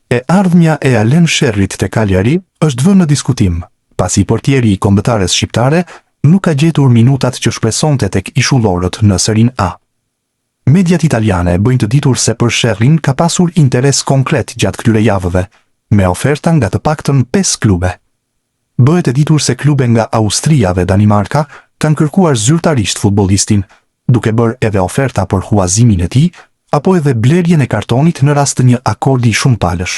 E ardhmja e Alen Sherrit te Cagliari është vënë në diskutim, pasi portieri i kombëtares shqiptare nuk ka gjetur minutat që shpresonte tek ishullorët në Serie A. Mediat italiane bëjnë të ditur se për Sherrin ka pasur interes konkret gjatë këtyre javëve, me oferta nga të paktën 5 klube. Bëhet e ditur se klube nga Austria dhe Danimarka kanë kërkuar zyrtarisht futbollistin, duke bërë edhe oferta për huazimin e tij, apo edhe blerjen e kartonit në rast të një akordi shumë palësh.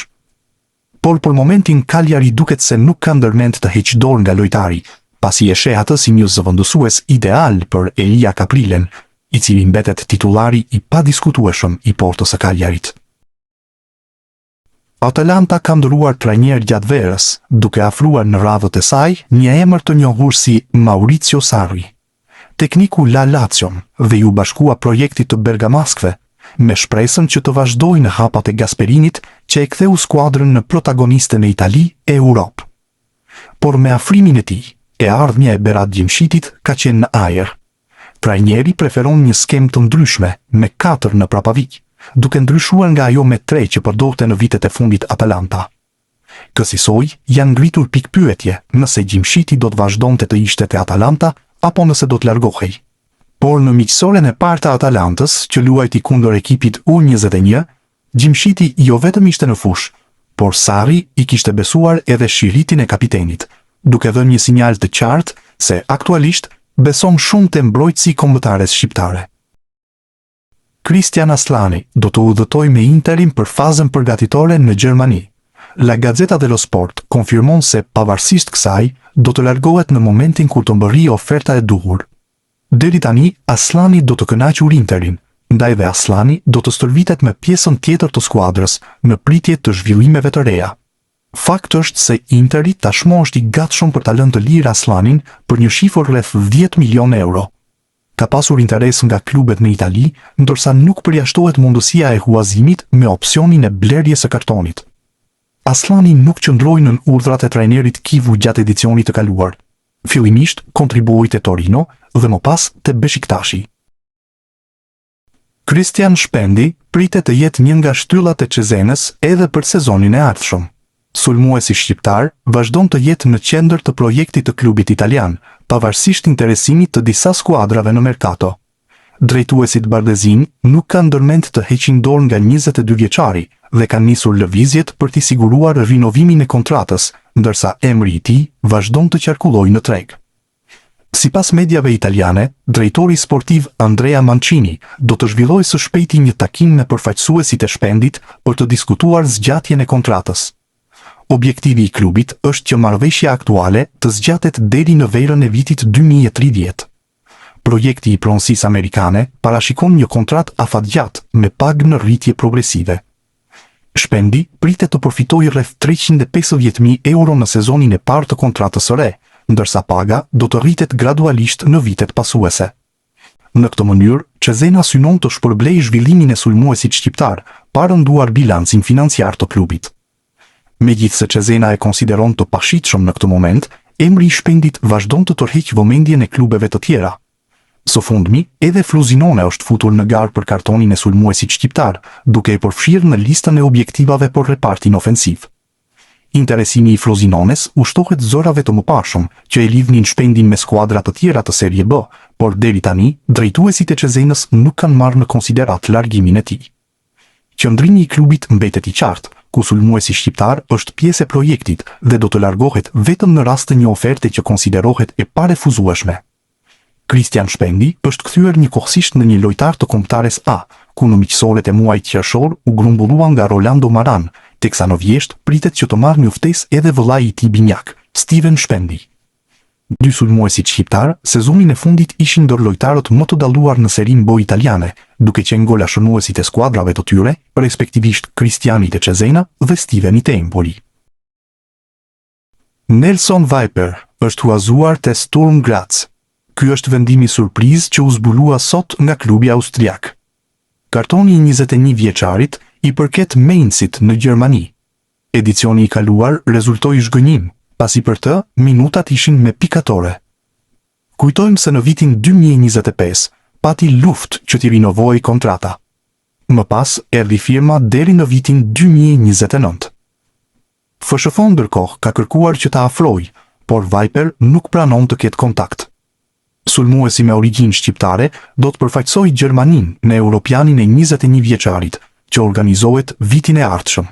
Por për momentin Cagliari duket se nuk ka ndërmend të heqë dorë nga lojtari, pasi e sheh atë si një zëvendësues ideal për Elia Caprilen, i cili mbetet titullari i padiskutueshëm i Portos së Cagliarit. Atalanta ka ndëruar trajner gjatë verës, duke afruar në radhët e saj një emër të njohur si Maurizio Sarri. Tekniku la Lazion dhe ju bashkua projektit të bergamaskëve, me shpresën që të vazhdojnë në hapat e Gasperinit që e ktheu skuadrën në protagoniste në Itali e Europë. Por me afrimin e tij, e ardhmja e Berat Gjimshitit ka qenë në ajër. Trajneri preferon një skemë të ndryshme me 4 në prapavik, duke ndryshuar nga ajo me 3 që përdorte në vitet e fundit Atalanta. Kësaj janë ngritur pikpyetje nëse Gjimshiti do të vazhdonte të ishte te Atalanta apo nëse do të largohej. Por në miqësoren e parë të Atalantës, që luajti kundër ekipit U21, Gjimshiti jo vetëm ishte në fush, por Sarri i kishte besuar edhe shiritin e kapitenit, duke dhënë një sinjal të qartë se aktualisht beson shumë te mbrojtësi kombëtares shqiptare. Christian Aslani do të udhëtojë me Interin për fazën përgatitore në Gjermani. La Gazzetta dello Sport konfirmon se pavarësisht kësaj, do të largohet në momentin kur të mbërrijë oferta e duhur. Deri tani, Aslani do të kënaqur Interin, ndaj dhe Aslani do të stërvitet me pjesën tjetër të skuadrës në pritje të zhvillimeve të reja. Fakt është se Interi tashmë është i gatshëm për ta lënë të lirë Aslanin për një shifër rreth 10 milion euro. Ka pasur interes nga klubet në Itali, ndërsa nuk përjashtohet mundësia e huazimit me opsionin e blerjes së kartonit. Aslani nuk qëndroi nën urdhrat e trajnerit Kivu gjatë edicionit të kaluar. Fillimisht kontribuoi te Torino dhe më pas te Beşiktashi. Christian Shpendi pritet të jetë një nga shtyllat e Cezenës edhe për sezonin e ardhshëm. Sulmuesi shqiptar vazhdon të jetë në qendër të projektit të klubit italian, pavarësisht interesimit të disa skuadrave në merkato. Drejtuesit bardezin nuk kanë ndërmend të heqin dorë nga 22 vjeçari dhe kanë nisur lëvizjet për t'i siguruar rinovimin e kontratës, ndërsa emri i tij vazhdon të qarkullojë në treg. Sipas mediave italiane, drejtori sportiv Andrea Mancini do të zhvillojë së shpejti një takim me përfaqësuesit e Shpendit për të diskutuar zgjatjen e kontratës. Objektivi i klubit është që marrëveshja aktuale të zgjatet deri në verën e vitit 2030. Projekti i pronësisë amerikane parashikon një kontratë afatgjatë me pagë në rritje progresive. Shpendi pritet të përfitojë rreth 350.000 euro në sezonin e parë të kontratës së re, ndërsa paga do të rritet gradualisht në vitet pasuese. Në këtë mënyrë, Cezena synon të shpërblejë zhvillimin e sulmuesit shqiptar, pa rënduar bilancin financiar të klubit. Megjithse Cezena e konsideron të pashitshëm në këtë moment, emri i Shpendit vazhdon të tërheqë vëmendjen e klubeve të tjera. Së fundmi, edhe Frosinone është futur në garë për kartonin e sulmuesit shqiptar, duke e përfshirë në listën e objektivave për repartin ofensiv. Interesimi i Frosinones ushtohet zorave të mëparshëm, që e lidhnin Shpendin me skuadra të tjera të Serie B, por deri tani, drejtuesit e Cezenës nuk kanë marrë në konsiderat largimin e tij. Qëndrimi i klubit mbetet i qartë, ku sulmuesi shqiptar është pjesë e projektit dhe do të largohet vetëm në rast të një oferte që konsiderohet e parefuzueshme. Christian Shpendi është kthyer njëkohësisht në një lojtar të kombëtares A, ku në miqësoret e muajit qershor u grumbullua nga Rolando Maran, teksa në vjesht pritet që të marrë një ftesë edhe vëllai i tij binjak, Steven Shpendi. Dy sulmuesit shqiptar sezonin e fundit ishin ndër lojtarët më të dalluar në Serie B italiane, duke qenë golashënuesit e skuadrave të tyre, respektivisht Cristiani te Cesena dhe Steveni te Empoli. Nelson Viper është huazuar te Sturm Graz. Ky është vendimi surprizë që u zbulua sot nga klubi austriak. Kartoni i 21 vjeçarit i përket Mainzit në Gjermani. Edicioni i kaluar rezultoi zhgënjim, pasi për të, minutat ishin me pikatore. Kujtojmë se në vitin 2025, pati luftë që t'i rinovoi kontrata. Më pas, erdhi firma deri në vitin 2029. FSHF ndërkohë ka kërkuar që ta afrojë, por Viper nuk pranon të ketë kontakt. Sulmuesi me origjinë shqiptare do të përfaqësojë Gjermaninë në Europianin e 21 vjeçarit, që organizohet vitin e ardhshëm.